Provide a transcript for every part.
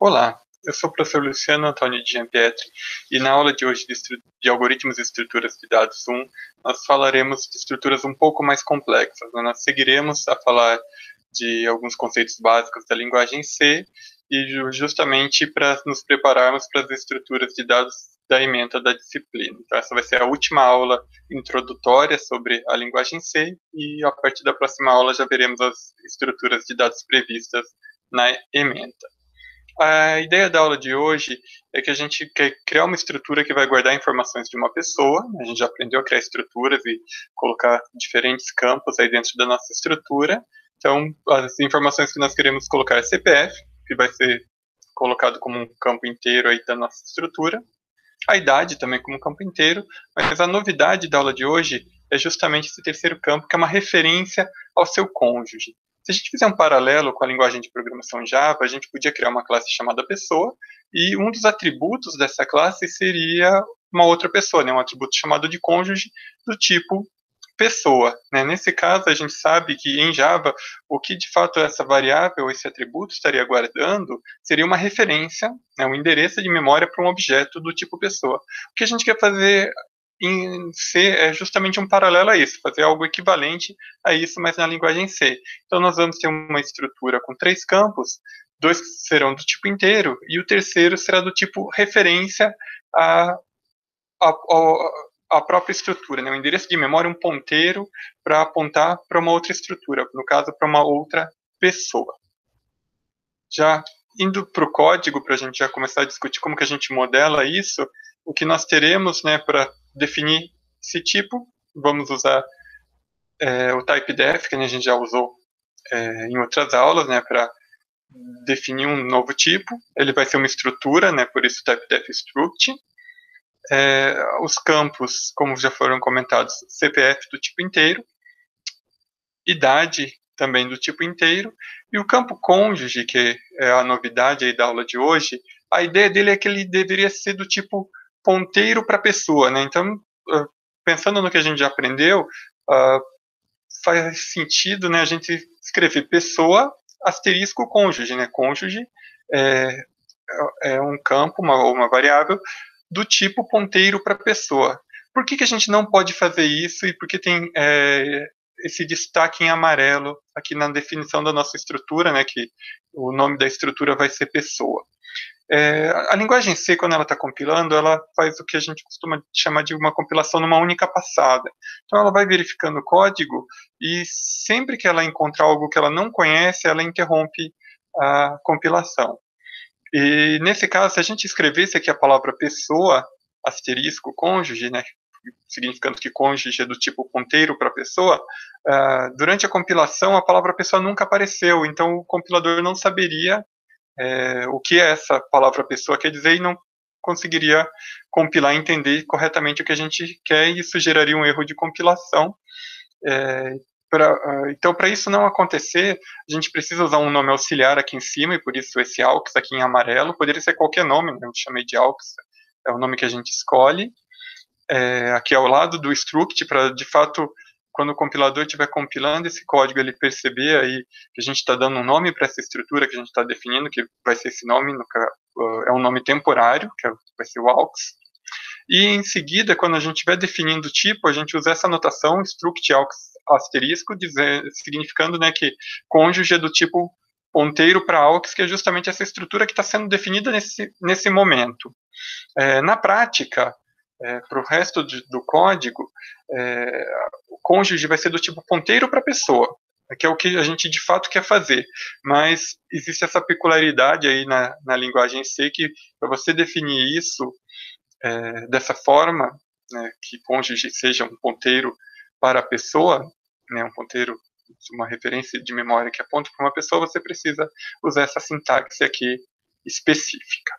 Olá, eu sou o professor Luciano Antônio de Giampietri e na aula de hoje de Algoritmos e Estruturas de Dados 1, nós falaremos de estruturas um pouco mais complexas. Nós seguiremos a falar de alguns conceitos básicos da linguagem C e justamente para nos prepararmos para as estruturas de dados da ementa da disciplina. Então essa vai ser a última aula introdutória sobre a linguagem C e a partir da próxima aula já veremos as estruturas de dados previstas na ementa. A ideia da aula de hoje é que a gente quer criar uma estrutura que vai guardar informações de uma pessoa. A gente já aprendeu a criar estruturas e colocar diferentes campos aí dentro da nossa estrutura. Então, as informações que nós queremos colocar é CPF, que vai ser colocado como um campo inteiro aí da nossa estrutura. A idade também como um campo inteiro, mas a novidade da aula de hoje é justamente esse terceiro campo, que é uma referência ao seu cônjuge. Se a gente fizer um paralelo com a linguagem de programação Java, a gente podia criar uma classe chamada pessoa, e um dos atributos dessa classe seria uma outra pessoa, né, um atributo chamado de cônjuge, do tipo pessoa. Né? Nesse caso, a gente sabe que em Java, o que de fato essa variável, esse atributo estaria guardando, seria uma referência, né, um endereço de memória para um objeto do tipo pessoa. O que a gente quer fazer em C é justamente um paralelo a isso, fazer algo equivalente a isso, mas na linguagem C. Então nós vamos ter uma estrutura com 3 campos, 2 serão do tipo inteiro, e o terceiro será do tipo referência a própria estrutura, né? O endereço de memória é um ponteiro para apontar para uma outra estrutura, no caso, para uma outra pessoa. Já indo para o código, para a gente já começar a discutir como que a gente modela isso, o que nós teremos, né, para definir esse tipo, vamos usar o typedef, que a gente já usou em outras aulas, né, para definir um novo tipo. Ele vai ser uma estrutura, né, por isso typedef struct. Os campos, como já foram comentados, CPF do tipo inteiro, idade também do tipo inteiro, e o campo cônjuge, que é a novidade aí da aula de hoje, a ideia dele é que ele deveria ser do tipo ponteiro para pessoa, né? Então, pensando no que a gente já aprendeu, faz sentido, né, a gente escrever pessoa asterisco cônjuge, né? Cônjuge é um campo, uma variável do tipo ponteiro para pessoa. Por que a gente não pode fazer isso e por que tem esse destaque em amarelo aqui na definição da nossa estrutura, né, que o nome da estrutura vai ser pessoa? A linguagem C, quando ela está compilando, ela faz o que a gente costuma chamar de uma compilação numa única passada. Então ela vai verificando o código e sempre que ela encontrar algo que ela não conhece, ela interrompe a compilação. E nesse caso, se a gente escrevesse aqui a palavra pessoa, asterisco, cônjuge, né, significando que cônjuge é do tipo ponteiro para pessoa, durante a compilação a palavra pessoa nunca apareceu, então o compilador não saberia o que essa palavra pessoa quer dizer e não conseguiria compilar e entender corretamente o que a gente quer, e isso geraria um erro de compilação. Então, para isso não acontecer, a gente precisa usar um nome auxiliar aqui em cima, e por isso esse AUX aqui em amarelo, poderia ser qualquer nome, né? Eu chamei de AUX, é o nome que a gente escolhe, aqui ao lado do struct, para, de fato, quando o compilador estiver compilando esse código, ele perceber aí que a gente está dando um nome para essa estrutura que a gente está definindo, que vai ser esse nome, é um nome temporário, que vai ser o AUX. E em seguida, quando a gente estiver definindo o tipo, a gente usa essa notação, struct AUX asterisco, significando, né, que cônjuge é do tipo ponteiro para AUX, que é justamente essa estrutura que está sendo definida nesse momento. Na prática, para o resto do código, o cônjuge vai ser do tipo ponteiro para pessoa, que é o que a gente de fato quer fazer, mas existe essa peculiaridade aí na linguagem C, que para você definir isso dessa forma, né, que cônjuge seja um ponteiro para a pessoa, né, um ponteiro, uma referência de memória que aponta para uma pessoa, você precisa usar essa sintaxe aqui específica.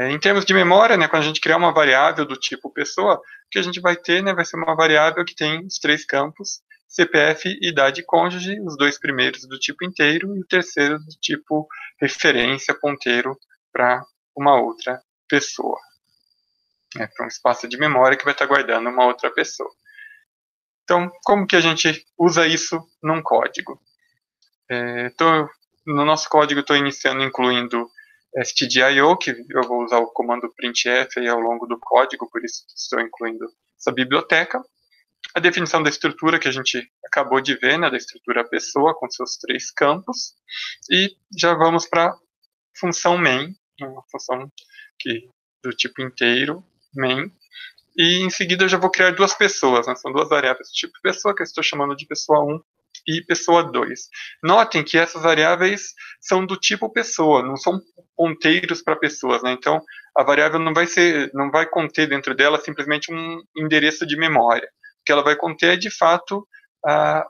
Em termos de memória, né, quando a gente criar uma variável do tipo pessoa, o que a gente vai ter, né, vai ser uma variável que tem os 3 campos, CPF, idade e cônjuge, os 2 primeiros do tipo inteiro e o terceiro do tipo referência, ponteiro para uma outra pessoa. Para um espaço de memória que vai estar guardando uma outra pessoa. Então, como que a gente usa isso num código? No nosso código, estou incluindo stdio, que eu vou usar o comando printf aí ao longo do código, por isso estou incluindo essa biblioteca. A definição da estrutura que a gente acabou de ver, né, da estrutura pessoa, com seus 3 campos. E já vamos para a função main, uma função do tipo inteiro, main. E em seguida eu já vou criar 2 pessoas, né, são 2 variáveis do tipo pessoa, que eu estou chamando de pessoa 1 e pessoa 2. Notem que essas variáveis são do tipo pessoa, não são ponteiros para pessoas, né? Então a variável não vai conter dentro dela simplesmente um endereço de memória. O que ela vai conter é de fato a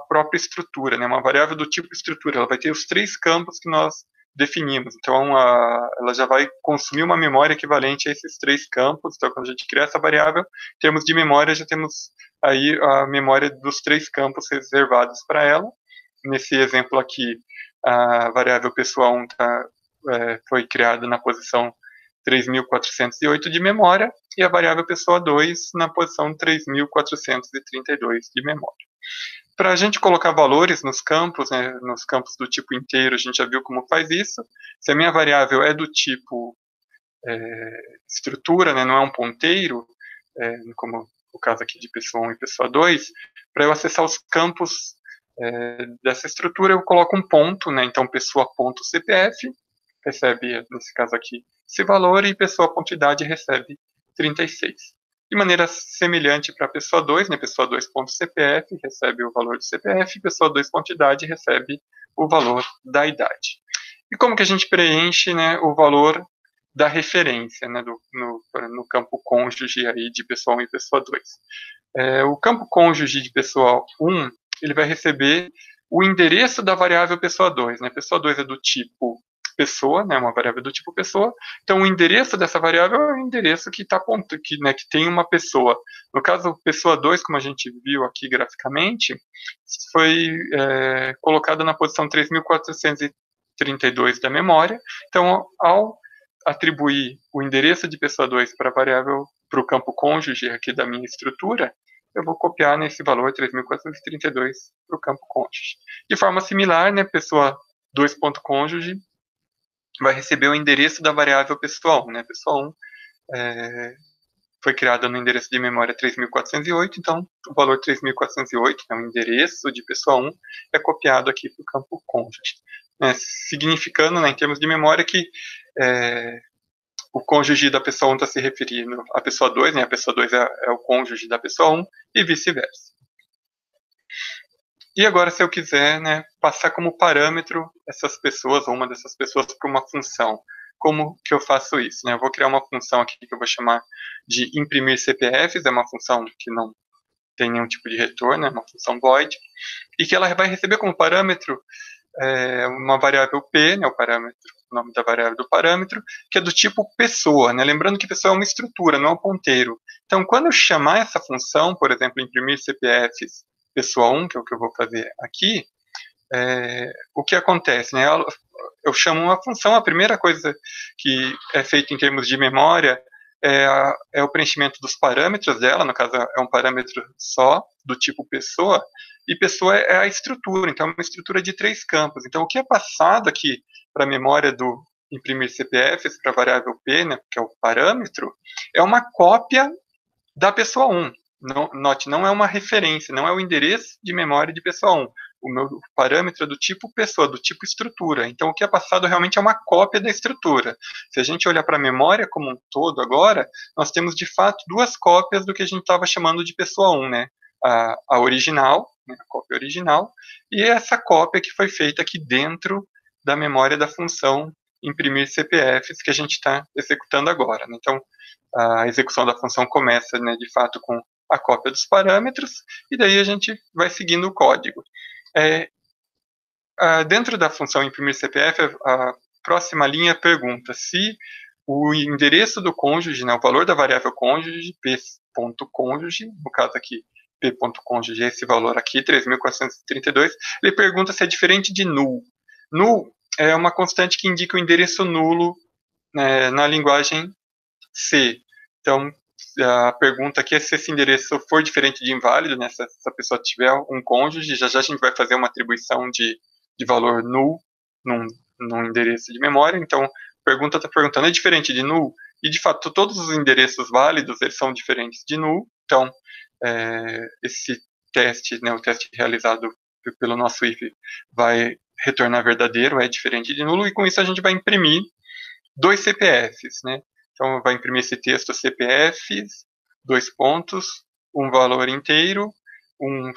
própria estrutura, né? Uma variável do tipo estrutura, ela vai ter os 3 campos que nós definimos. Então ela já vai consumir uma memória equivalente a esses 3 campos. Então quando a gente cria essa variável, em termos de memória já temos aí a memória dos 3 campos reservados para ela. Nesse exemplo aqui, a variável pessoa1 foi criada na posição 3.408 de memória e a variável pessoa 2 na posição 3.432 de memória. Para a gente colocar valores nos campos, né, nos campos do tipo inteiro, a gente já viu como faz isso. Se a minha variável é do tipo estrutura, né, não é um ponteiro, como o caso aqui de pessoa 1 e pessoa 2, para eu acessar os campos dessa estrutura, eu coloco um ponto, né, então pessoa.cpf recebe, nesse caso aqui, esse valor, e pessoa.idade recebe 36. De maneira semelhante para a pessoa 2, né, pessoa 2.cpf recebe o valor do CPF, pessoa 2.idade recebe o valor da idade. E como que a gente preenche, né, o valor da referência, né, no campo cônjuge aí de pessoa 1 e pessoa 2? O campo cônjuge de pessoa 1, ele vai receber o endereço da variável pessoa 2. Né? Pessoa 2 é do tipo pessoa, né, uma variável do tipo pessoa. Então, o endereço dessa variável é o endereço que tem uma pessoa. No caso, pessoa 2, como a gente viu aqui graficamente, foi colocada na posição 3.432 da memória. Então, ao atribuir o endereço de pessoa 2 para a variável, para o campo cônjuge aqui da minha estrutura, eu vou copiar nesse valor 3.432 para o campo cônjuge. De forma similar, né, pessoa 2.cônjuge vai receber o endereço da variável pessoa 1. Né? Pessoa 1 foi criada no endereço de memória 3.408, então o valor 3.408, que é o endereço de pessoa 1, é copiado aqui para o campo cônjuge. Significando, né, em termos de memória, que o cônjuge da pessoa 1 está se referindo à pessoa 2, né? A pessoa 2 é o cônjuge da pessoa 1 e vice-versa. E agora, se eu quiser, né, passar como parâmetro essas pessoas, ou uma dessas pessoas, para uma função, como que eu faço isso? Né? Eu vou criar uma função aqui que eu vou chamar de imprimir CPFs, é uma função que não tem nenhum tipo de retorno, é uma função void, e que ela vai receber como parâmetro uma variável P, né, o nome da variável do parâmetro, que é do tipo pessoa, né? Lembrando que pessoa é uma estrutura, não é um ponteiro. Então, quando eu chamar essa função, por exemplo, imprimir CPFs pessoa 1, que é o que eu vou fazer aqui, o que acontece? Né? Eu chamo uma função, a primeira coisa que é feita em termos de memória é o preenchimento dos parâmetros dela, no caso é um parâmetro só, do tipo pessoa, e pessoa é a estrutura, então é uma estrutura de 3 campos. Então, o que é passado aqui para a memória do imprimir CPFs, para a variável P, né, que é o parâmetro, é uma cópia da pessoa 1. Note, não é uma referência, não é o endereço de memória de pessoa 1. O meu parâmetro é do tipo pessoa, do tipo estrutura. Então, o que é passado realmente é uma cópia da estrutura. Se a gente olhar para a memória como um todo agora, nós temos, de fato, 2 cópias do que a gente estava chamando de pessoa 1, né? A original, né, a cópia original, e essa cópia que foi feita aqui dentro da memória da função imprimir CPFs que a gente está executando agora. Né? Então, a execução da função começa, né, de fato, com a cópia dos parâmetros, e daí a gente vai seguindo o código. Dentro da função imprimir CPF, a próxima linha pergunta se o endereço do cônjuge, né, o valor da variável cônjuge, p.cônjuge, no caso aqui, p.cônjuge é esse valor aqui, 3.432, ele pergunta se é diferente de null. Null é uma constante que indica o endereço nulo, né, na linguagem C. Então, a pergunta aqui é se esse endereço for diferente de inválido, né, se a pessoa tiver um cônjuge, já a gente vai fazer uma atribuição de valor null num endereço de memória. Então, pergunta está perguntando, é diferente de null? E, de fato, todos os endereços válidos, eles são diferentes de null. Então, esse teste, né, o teste realizado pelo nosso if, vai retornar verdadeiro, é diferente de nulo, e com isso a gente vai imprimir dois CPFs, né? Então, vai imprimir esse texto CPFs, dois pontos, um valor inteiro, um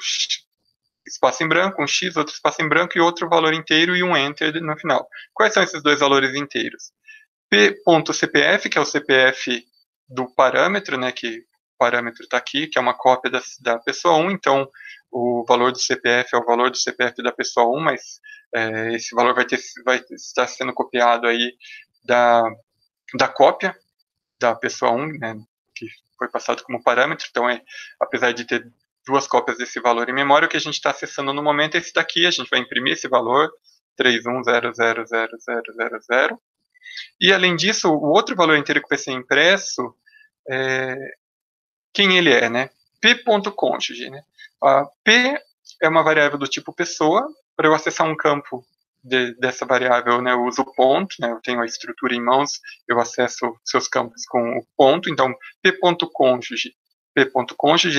espaço em branco, um X, outro espaço em branco e outro valor inteiro e um Enter no final. Quais são esses dois valores inteiros? P.CPF, que é o CPF do parâmetro, né, que o parâmetro está aqui, que é uma cópia da pessoa 1, então o valor do CPF é o valor do CPF da pessoa 1, mas esse valor vai estar sendo copiado aí da cópia da pessoa 1, né, que foi passado como parâmetro, então apesar de ter duas cópias desse valor em memória, o que a gente está acessando no momento é esse daqui, a gente vai imprimir esse valor, 31000000, e além disso, o outro valor inteiro que vai ser impresso, quem ele é, né? P.cônjuge, né? P é uma variável do tipo pessoa, para eu acessar um campo dessa variável, né, eu uso o ponto, né, eu tenho a estrutura em mãos, eu acesso seus campos com o ponto, então P.cônjuge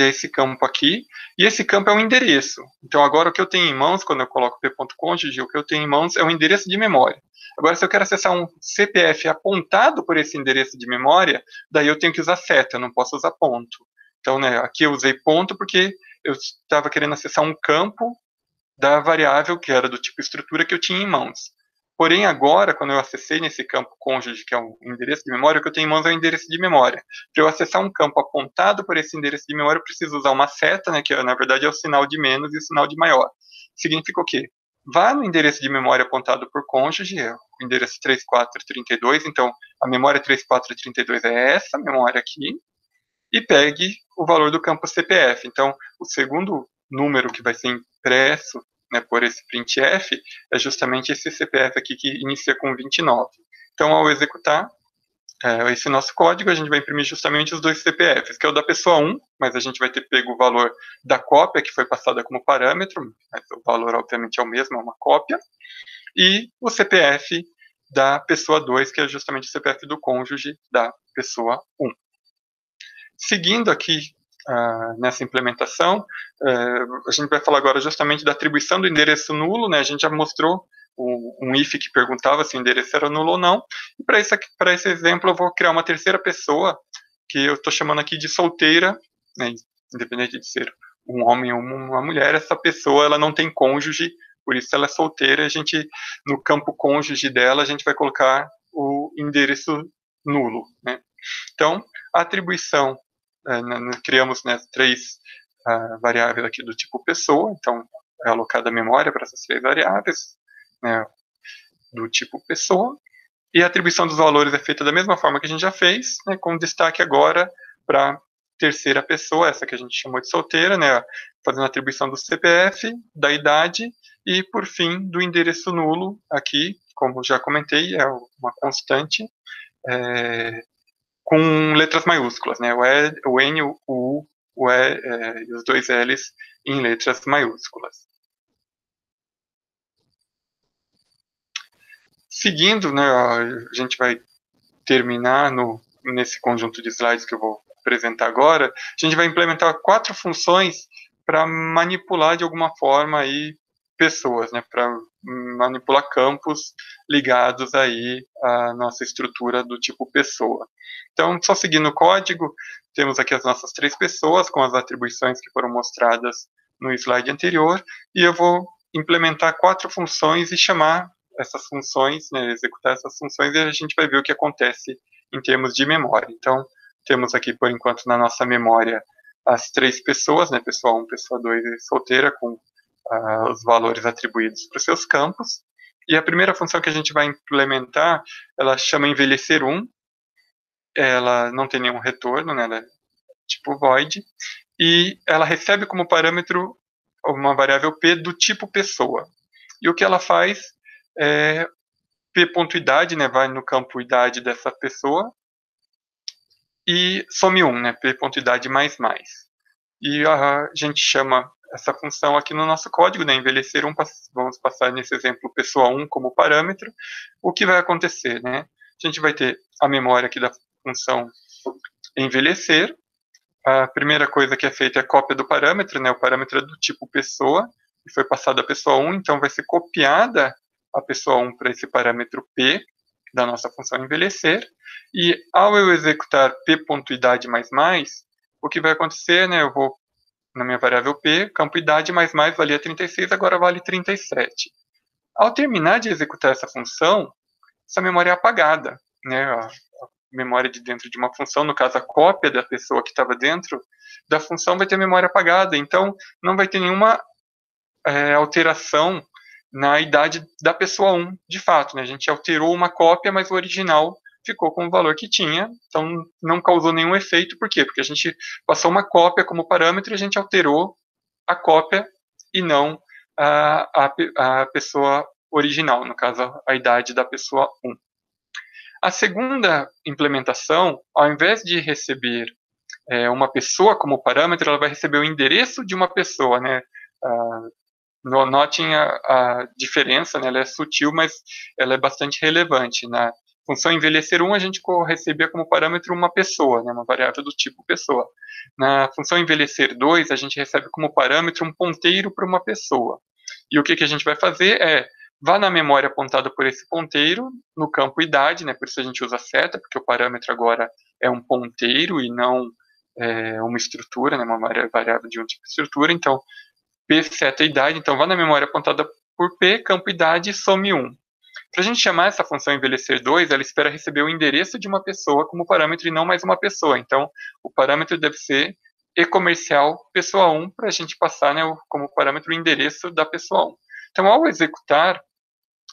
é esse campo aqui, e esse campo é um endereço. Então agora o que eu tenho em mãos, quando eu coloco P.cônjuge, o que eu tenho em mãos é um endereço de memória. Agora, se eu quero acessar um CPF apontado por esse endereço de memória, daí eu tenho que usar seta, eu não posso usar ponto. Então, né, aqui eu usei ponto porque eu estava querendo acessar um campo da variável que era do tipo estrutura que eu tinha em mãos. Porém, agora, quando eu acessei nesse campo cônjuge, que é um endereço de memória, o que eu tenho em mãos é um endereço de memória. Para eu acessar um campo apontado por esse endereço de memória, eu preciso usar uma seta, né, que na verdade é o sinal de menos e o sinal de maior. Significa o quê? Vá no endereço de memória apontado por cônjuge, é o endereço 3432, então a memória 3432 é essa memória aqui, e pegue o valor do campo CPF. Então, o segundo número que vai ser impresso, né, por esse printf é justamente esse CPF aqui que inicia com 29. Então, ao executar esse nosso código, a gente vai imprimir justamente os dois CPFs, que é o da pessoa 1, mas a gente vai ter pego o valor da cópia que foi passada como parâmetro, mas o valor obviamente é o mesmo, é uma cópia, e o CPF da pessoa 2, que é justamente o CPF do cônjuge da pessoa 1. Seguindo aqui nessa implementação, a gente vai falar agora justamente da atribuição do endereço nulo, né? A gente já mostrou um if que perguntava se o endereço era nulo ou não, e para esse exemplo eu vou criar uma terceira pessoa, que eu estou chamando aqui de solteira, né? Independente de ser um homem ou uma mulher, essa pessoa ela não tem cônjuge, por isso ela é solteira, a gente, no campo cônjuge dela, a gente vai colocar o endereço nulo, né? Então, a atribuição, criamos, né, três variáveis aqui do tipo pessoa, então é alocada a memória para essas três variáveis, né, do tipo pessoa, e a atribuição dos valores é feita da mesma forma que a gente já fez, né, com destaque agora para terceira pessoa, essa que a gente chamou de solteira, né, fazendo a atribuição do CPF, da idade e, por fim, do endereço nulo aqui, como já comentei, é uma constante, com letras maiúsculas, né? O N, o U, o E e os dois L's em letras maiúsculas. Seguindo, né, a gente vai terminar nesse conjunto de slides que eu vou apresentar agora, a gente vai implementar 4 funções para manipular de alguma forma aí pessoas, né, para manipular campos ligados aí à nossa estrutura do tipo pessoa. Então, só seguindo o código, temos aqui as nossas 3 pessoas com as atribuições que foram mostradas no slide anterior, e eu vou implementar 4 funções e chamar essas funções, né, executar essas funções, e a gente vai ver o que acontece em termos de memória. Então, temos aqui, por enquanto, na nossa memória, as 3 pessoas, né, pessoa 1, pessoa 2 e solteira, com os valores atribuídos para os seus campos. E a primeira função que a gente vai implementar, ela chama envelhecer 1, ela não tem nenhum retorno, né, ela é tipo void, e ela recebe como parâmetro uma variável p do tipo pessoa. E o que ela faz é p.idade, né, vai no campo idade dessa pessoa, e some 1, né, p.idade mais mais. E a gente chama essa função aqui no nosso código, né, envelhecer 1, vamos passar nesse exemplo pessoa 1 como parâmetro. O que vai acontecer, né? A a gente vai ter a memória aqui da função envelhecer. A primeira coisa que é feita é a cópia do parâmetro, né? O parâmetro é do tipo pessoa, e foi passado a pessoa 1, então vai ser copiada a pessoa 1 para esse parâmetro P, da nossa função envelhecer, e ao eu executar p.idade mais mais, o que vai acontecer, né? Eu vou na minha variável P, campo idade mais mais valia 36, agora vale 37. Ao terminar de executar essa função, essa memória é apagada, né? A memória de dentro de uma função, no caso a cópia da pessoa que estava dentro da função vai ter a memória apagada, então não vai ter nenhuma alteração na idade da pessoa 1, de fato, né? A gente alterou uma cópia, mas o original ficou com o valor que tinha, então não causou nenhum efeito. Por quê? Porque a gente passou uma cópia como parâmetro e a gente alterou a cópia e não a pessoa original, no caso, a idade da pessoa 1. A segunda implementação, ao invés de receber uma pessoa como parâmetro, ela vai receber o endereço de uma pessoa, né? Notem a diferença, né? Ela é sutil, mas ela é bastante relevante. Na função envelhecer 1, a gente recebia como parâmetro uma pessoa, né? Uma variável do tipo pessoa. Na função envelhecer 2, a gente recebe como parâmetro um ponteiro para uma pessoa. E o que a gente vai fazer é, vá na memória apontada por esse ponteiro, no campo idade, né? Por isso a gente usa seta, porque o parâmetro agora é um ponteiro e não uma estrutura, né? Uma variável de um tipo de estrutura. Então, P seta idade, então vá na memória apontada por P, campo idade, some 1. Para a gente chamar essa função envelhecer 2, ela espera receber o endereço de uma pessoa como parâmetro e não mais uma pessoa. Então, o parâmetro deve ser e-comercial pessoa 1 para a gente passar, né, como parâmetro o endereço da pessoa 1. Então, ao executar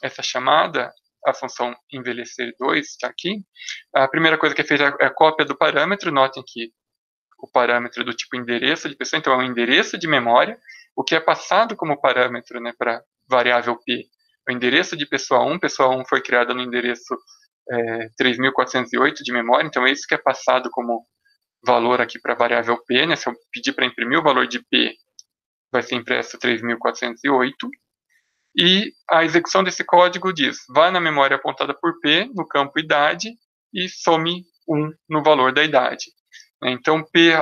essa chamada, a função envelhecer 2 está aqui, a primeira coisa que é feita é a cópia do parâmetro. Notem que o parâmetro do tipo endereço de pessoa, então é um endereço de memória. O que é passado como parâmetro, né, para variável P, o endereço de pessoa 1 foi criada no endereço 3408 de memória, então é isso que é passado como valor aqui para a variável P, né, se eu pedir para imprimir o valor de P, vai ser impresso 3408, e a execução desse código diz, vá na memória apontada por P, no campo idade, e some 1 no valor da idade. Então, P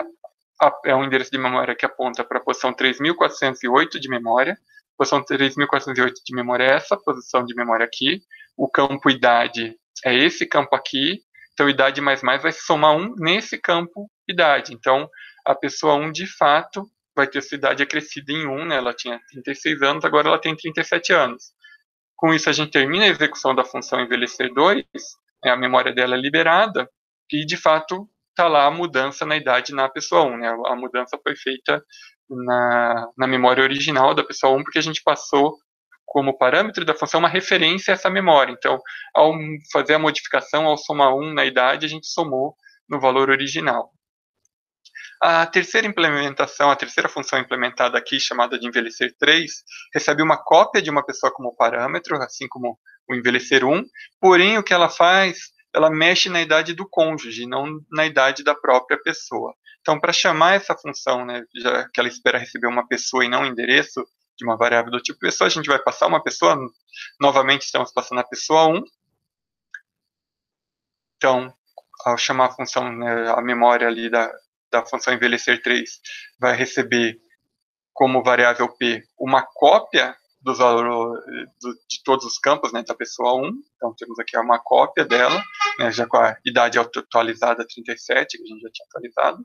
é um endereço de memória que aponta para a posição 3408 de memória. A posição 3408 de memória é essa posição de memória aqui. O campo idade é esse campo aqui. Então, idade mais mais vai somar 1 nesse campo idade. Então, a pessoa 1, de fato, vai ter sua idade acrescida em 1, né? Ela tinha 36 anos, agora ela tem 37 anos. Com isso, a gente termina a execução da função envelhecer 2, a memória dela é liberada, e, de fato, está lá a mudança na idade na pessoa 1, né? A mudança foi feita na memória original da pessoa 1, porque a gente passou como parâmetro da função uma referência a essa memória. Então, ao fazer a modificação, ao somar 1 na idade, a gente somou no valor original. A terceira implementação, a terceira função implementada aqui, chamada de envelhecer 3, recebe uma cópia de uma pessoa como parâmetro, assim como o envelhecer 1, porém o que ela faz, ela mexe na idade do cônjuge, não na idade da própria pessoa. Então, para chamar essa função, né, já que ela espera receber uma pessoa e não um endereço de uma variável do tipo pessoa, a gente vai passar uma pessoa, novamente estamos passando a pessoa 1. Então, ao chamar a função, né, a memória ali da função envelhecer 3 vai receber como variável P uma cópia dos valores de todos os campos, né, da pessoa 1. Então, temos aqui uma cópia dela, né, já com a idade atualizada 37, que a gente já tinha atualizado.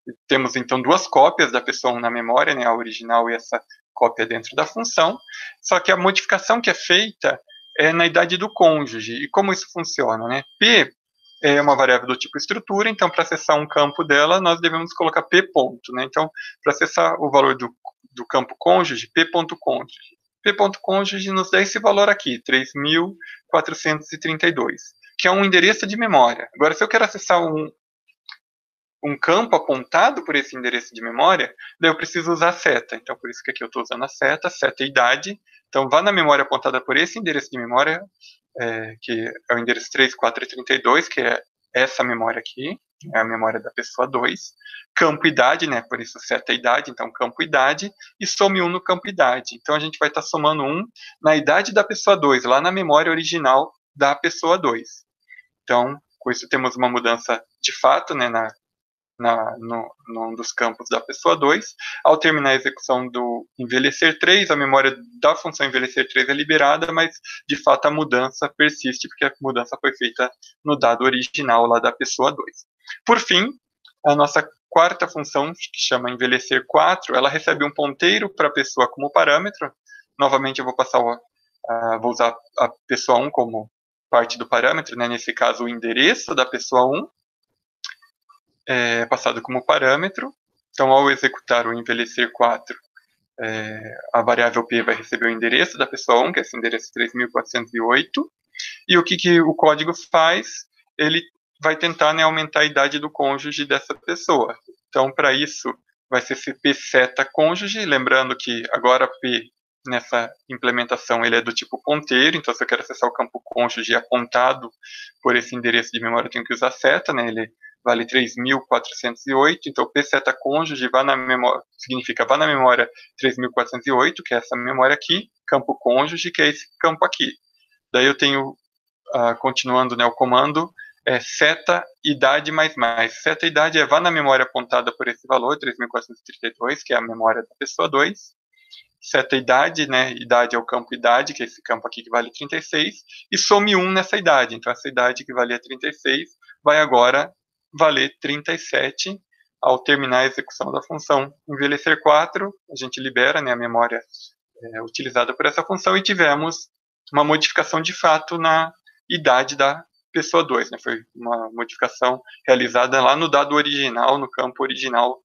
E temos, então, duas cópias da pessoa 1 na memória, né, a original e essa cópia dentro da função. Só que a modificação que é feita é na idade do cônjuge. E como isso funciona, né? P é uma variável do tipo estrutura, então para acessar um campo dela, nós devemos colocar p ponto, né? Então, para acessar o valor do campo cônjuge, p.cônjuge. p.cônjuge nos dá esse valor aqui, 3.432, que é um endereço de memória. Agora, se eu quero acessar um campo apontado por esse endereço de memória, daí eu preciso usar a seta. Então, por isso que aqui eu estou usando a seta idade. Então, vá na memória apontada por esse endereço de memória, que é o endereço 3432, que é essa memória aqui, é a memória da pessoa 2, campo idade, né, por isso seta idade, então campo idade, e some 1 no campo idade. Então a gente vai estar somando 1 na idade da pessoa 2, lá na memória original da pessoa 2. Então, com isso temos uma mudança de fato, né, num dos campos da pessoa 2. Ao terminar a execução do envelhecer 3, a memória da função envelhecer 3 é liberada, mas de fato a mudança persiste, porque a mudança foi feita no dado original lá da pessoa 2. Por fim, a nossa quarta função, que chama envelhecer 4, ela recebe um ponteiro para a pessoa como parâmetro. Novamente eu vou vou usar a pessoa 1 como parte do parâmetro, né? Nesse caso o endereço da pessoa 1, passado como parâmetro. Então, ao executar o envelhecer 4, a variável P vai receber o endereço da pessoa 1, que é esse endereço 3408. E o que o código faz? Ele vai tentar, né, aumentar a idade do cônjuge dessa pessoa. Então, para isso, vai ser esse P seta cônjuge, lembrando que agora P, nessa implementação, ele é do tipo ponteiro, então se eu quero acessar o campo cônjuge apontado por esse endereço de memória, eu tenho que usar seta, né, ele vale 3408, então P seta cônjuge vá na memória, significa vá na memória 3408, que é essa memória aqui, campo cônjuge, que é esse campo aqui. Daí eu tenho, continuando, né, o comando, seta idade mais. Seta idade vá na memória apontada por esse valor, 3432, que é a memória da pessoa 2. Seta idade, né, idade é o campo idade, que é esse campo aqui que vale 36, e some 1 nessa idade. Então essa idade que valia 36 vai agora valer 37. Ao terminar a execução da função envelhecer 4, a gente libera, né, a memória utilizada por essa função, e tivemos uma modificação de fato na idade da pessoa 2, né? Foi uma modificação realizada lá no dado original, no campo original,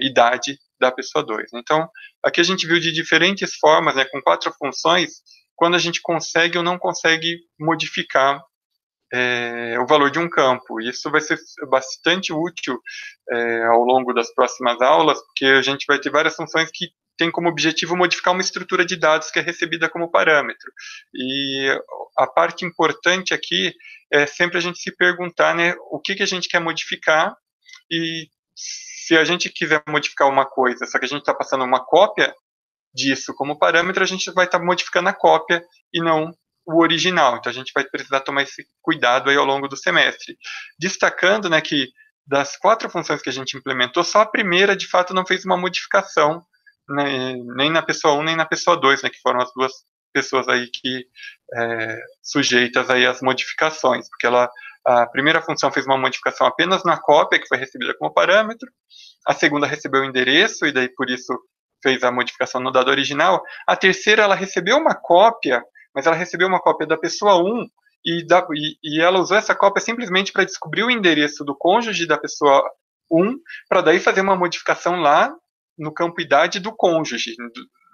idade da pessoa 2. Então, aqui a gente viu de diferentes formas, né, com 4 funções, quando a gente consegue ou não consegue modificar o valor de um campo. Isso vai ser bastante útil ao longo das próximas aulas, porque a gente vai ter várias funções que têm como objetivo modificar uma estrutura de dados que é recebida como parâmetro. E a parte importante aqui é sempre a gente se perguntar, né, o que a gente quer modificar, e se a gente quiser modificar uma coisa, só que a gente está passando uma cópia disso como parâmetro, a gente vai estar modificando a cópia e não o original. Então a gente vai precisar tomar esse cuidado aí ao longo do semestre. Destacando, né, que das 4 funções que a gente implementou, só a primeira de fato não fez uma modificação, né, nem na pessoa 1 nem na pessoa 2, né, que foram as duas pessoas aí que sujeitas aí às modificações, porque a primeira função fez uma modificação apenas na cópia, que foi recebida como parâmetro, a segunda recebeu o endereço, e daí por isso fez a modificação no dado original. A terceira, ela recebeu uma cópia, mas ela recebeu uma cópia da pessoa 1, e ela usou essa cópia simplesmente para descobrir o endereço do cônjuge da pessoa 1, para daí fazer uma modificação lá no campo idade do cônjuge,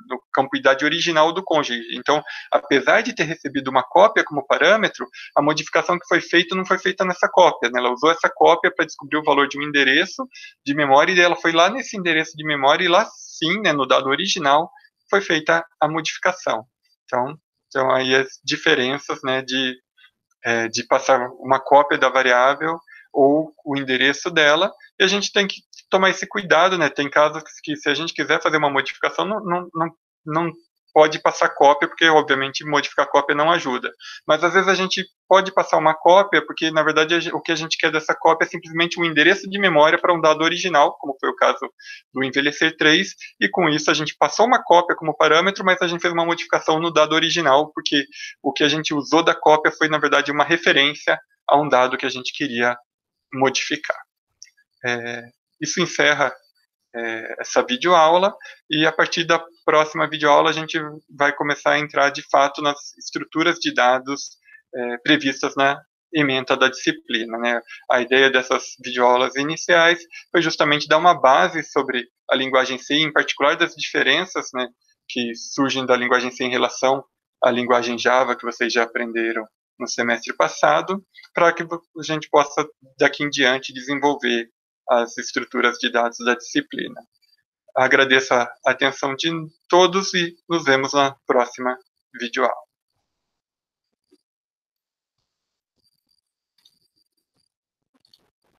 no campo idade original do cônjuge. Então, apesar de ter recebido uma cópia como parâmetro, a modificação que foi feita não foi feita nessa cópia, né? Ela usou essa cópia para descobrir o valor de um endereço de memória, e ela foi lá nesse endereço de memória, e lá sim, né, no dado original, foi feita a modificação. Então aí as diferenças, né, de passar uma cópia da variável ou o endereço dela, e a gente tem que tomar esse cuidado, né? Tem casos que, se a gente quiser fazer uma modificação, não pode passar cópia, porque obviamente modificar cópia não ajuda. Mas às vezes a gente pode passar uma cópia, porque na verdade o que a gente quer dessa cópia é simplesmente um endereço de memória para um dado original, como foi o caso do envelhecer 3, e com isso a gente passou uma cópia como parâmetro, mas a gente fez uma modificação no dado original, porque o que a gente usou da cópia foi na verdade uma referência a um dado que a gente queria modificar. Isso encerra essa videoaula, e a partir da próxima videoaula a gente vai começar a entrar de fato nas estruturas de dados previstas na ementa da disciplina, né? A ideia dessas videoaulas iniciais foi justamente dar uma base sobre a linguagem C, em particular das diferenças, né, que surgem da linguagem C em relação à linguagem Java, que vocês já aprenderam no semestre passado, para que a gente possa, daqui em diante, desenvolver as estruturas de dados da disciplina. Agradeço a atenção de todos e nos vemos na próxima videoaula.